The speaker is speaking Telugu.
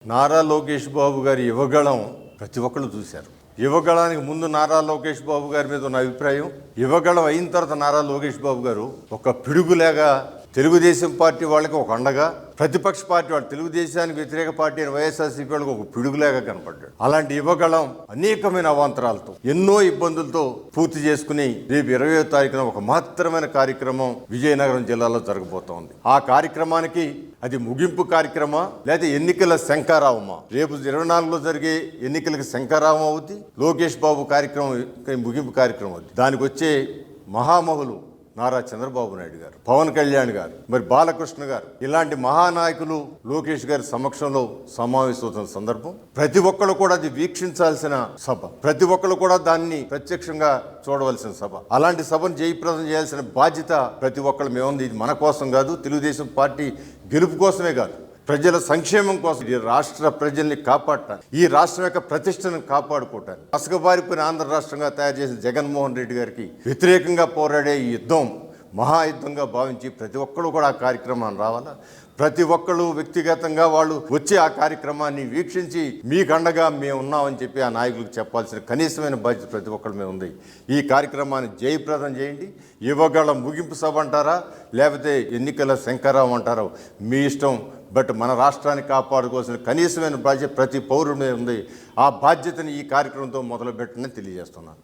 నారా లోకేష్ బాబు గారి యువగళం ప్రతి ఒక్కళ్ళు చూశారు. యువగళానికి ముందు నారా లోకేష్ బాబు గారి మీద ఉన్న అభిప్రాయం, యువగళం అయిన తర్వాత నారా లోకేష్ బాబు గారు ఒక పిడుగులాగా తెలుగుదేశం పార్టీ వాళ్ళకి ఒక అండగా, ప్రతిపక్ష పార్టీ వాళ్ళు తెలుగుదేశానికి వ్యతిరేక పార్టీ అయిన వైఎస్ఆర్సీపీ వాళ్ళకి ఒక పిడుగులాగా కనపడ్డాడు. అలాంటి యువగళం అనేకమైన అవాంతరాలతో, ఎన్నో ఇబ్బందులతో పూర్తి చేసుకుని రేపు 20వ తారీఖున ఒక మహత్తరమైన కార్యక్రమం విజయనగరం జిల్లాలో జరగబోతోంది. ఆ కార్యక్రమానికి అది ముగింపు కార్యక్రమా లేదా ఎన్నికల శంఖారావమా? రేపు 24లో జరిగే ఎన్నికలకు శంఖారావం అవుద్ది, లోకేష్ బాబు కార్యక్రమం ముగింపు కార్యక్రమం అవుద్ది. దానికి వచ్చే మహామహులు నారా చంద్రబాబు నాయుడు గారు, పవన్ కళ్యాణ్ గారు, మరి బాలకృష్ణ గారు, ఇలాంటి మహానాయకులు లోకేష్ గారి సమక్షంలో సమావేశమవుతున్న సందర్భం ప్రతి ఒక్కరు కూడా అది వీక్షించాల్సిన సభ, ప్రతి ఒక్కరు కూడా దాన్ని ప్రత్యక్షంగా చూడవలసిన సభ. అలాంటి సభను జయప్రదం చేయాల్సిన బాధ్యత ప్రతి ఒక్కరు మేముంది. ఇది మన కోసం కాదు, తెలుగుదేశం పార్టీ గెలుపు కోసమే కాదు, ప్రజల సంక్షేమం కోసం, ఈ రాష్ట్ర ప్రజల్ని కాపాడటానికి, ఈ రాష్ట్రం యొక్క ప్రతిష్టను కాపాడుకోవటానికి అసగబారిపోయిన ఆంధ్ర రాష్ట్రంగా తయారు చేసిన జగన్మోహన్ రెడ్డి గారికి వ్యతిరేకంగా పోరాడే ఈ యుద్ధం మహాయుద్ధంగా భావించి ప్రతి ఒక్కరు కూడా ఆ కార్యక్రమాన్ని రావాలా. ప్రతి ఒక్కళ్ళు వ్యక్తిగతంగా వాళ్ళు వచ్చి ఆ కార్యక్రమాన్ని వీక్షించి మీకు అండగా మేము ఉన్నామని చెప్పి ఆ నాయకులకు చెప్పాల్సిన కనీసమైన బాధ్యత ప్రతి ఒక్కరి మీద ఉంది. ఈ కార్యక్రమాన్ని జయప్రదం చేయండి. యువగళ ముగింపు సభ అంటారా లేకపోతే ఎన్నికల శంఖారావం అంటారో మీ ఇష్టం. బట్ మన రాష్ట్రాన్ని కాపాడుకోవాల్సిన కనీసమైన బాధ్యత ప్రతి పౌరుడి మీద ఉంది. ఆ బాధ్యతని ఈ కార్యక్రమంతో మొదలుపెట్టని తెలియజేస్తున్నాను.